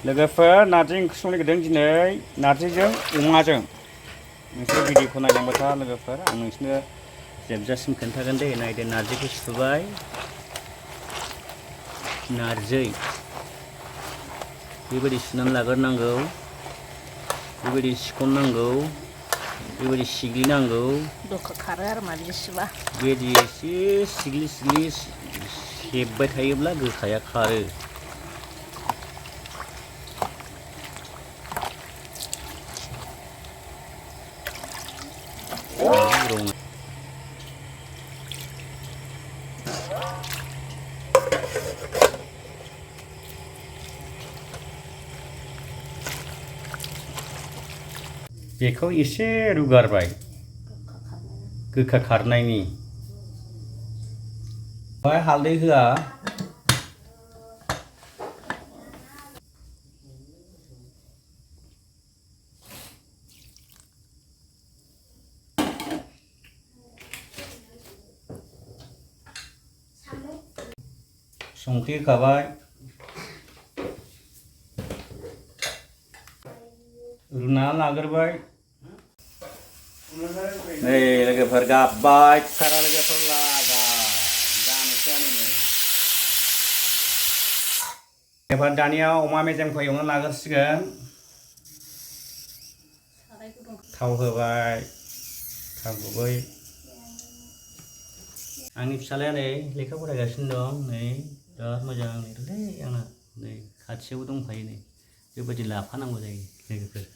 लोगोफोर नारजि ओंख्रि संनो नागिरदों दिनै नारजिजों अमाजों नोंसोर भिडिअखौ नायलांबाय था लोगोफोर आं नोंसोरनो जोबजासिम खोन्थागोन दे नायदो नारजिखौ सुबाय नारजि बेबायदि सुनानै लाग्रोनांगौ बेबायदि सिख'नांगौ बेबायदि सिग्लिनांगौ दखा खारो आरो मा बिदि सुबा बेबायदि एसे सिग्लि सिग्लि सेबबाय थायोब्ला गोखाया खारो बेखौ एसे रुगारबाय गोखा खारनायनि ओमफ्राय हालदै होआ संख्रि होखाबाय रुना लाग्रोबाय नै लोगोफोर गाबबाय कुकारा लोगोफोर लागा जानोसैआनो नै लोगोफोर दानिया अमा मेजेमखौ एवना लाग्रोसिगोन थाव होबाय थाव गुबै आंनि फिसालाया नै लेखा फरायगासिनो दं नै बिराद मोजां नेरलै आंना नै खाथियावबो दंफायो नै बेबायदि लाफानांगौ जायो लोगोफोर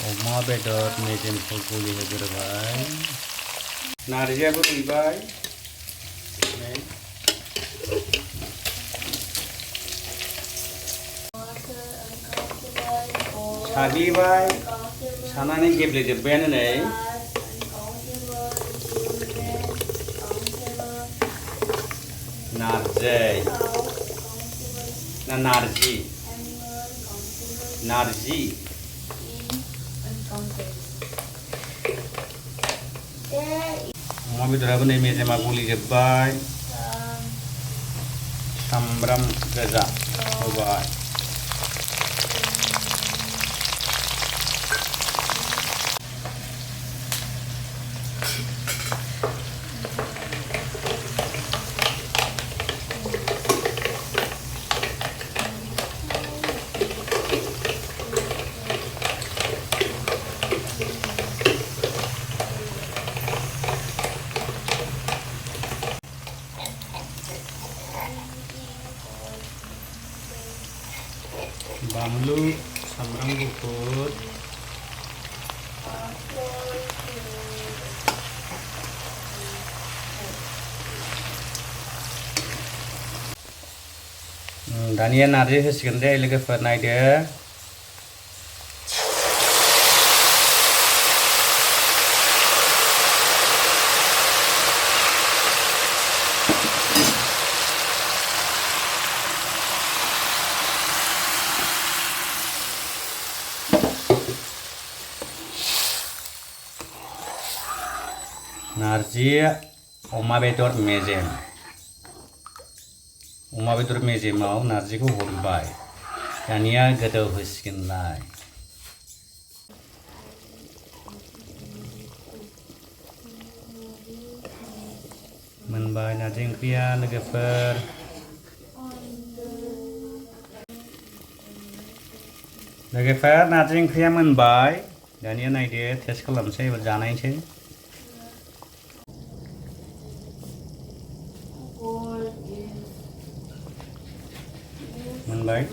अमा बेदर मेजेमखौ गलि होग्रोबाय नारजियाबो रुइबाय साग्लिबाय सानानै गेब्लेजोब्बायानो नै नारजि ना नारजि नारजि अमा बेदराबो नै मेजेमा गलिजोब्बाय सामब्राम गोजा होबाय बानलु सामब्राम गुफुर दानिया नारजि होसिगोन दे लोगोफोर नायदो नारजि अमा बेदर मेजेमाव नारजिखौ हरबाय दानिया गोदौ होसिगोनलाय मोनबाय नारजि ओंख्रिया लोगोफोर नारजि ओंख्रिया मोनबाय दानिया नायदो टेस्ट खालामनोसै एबार जानायसै मोनबाय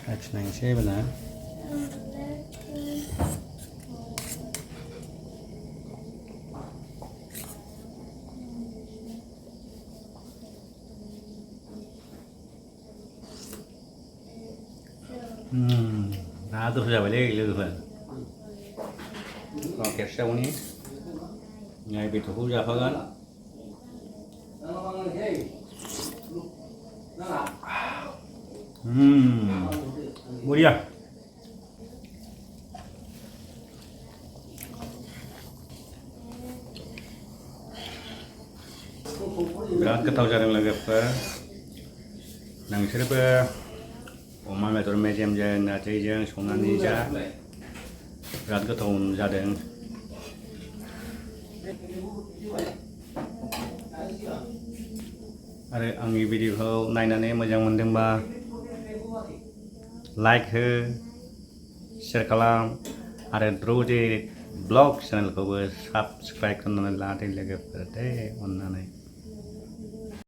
साखिनायसै एबारना आदर जाबायलै लोगोफोर खेबसेयावनो बेदरखौ जाफागोन बरिया बिराद गोथाव जादों लोगोफोर नोंसोरबो अमा बेदर मेजेमजों नारजिजों संनानै जा बिराद गोथाव जादों आरो आंनि भिडिअखौ नायनानै मोजां मोनदोंबा लाइक हो शेयार खालाम आरो द्रौजे ब्लग चेनेलखौबो साबस्क्राइब खालामनानै लादो लोगोफोर दे अननानै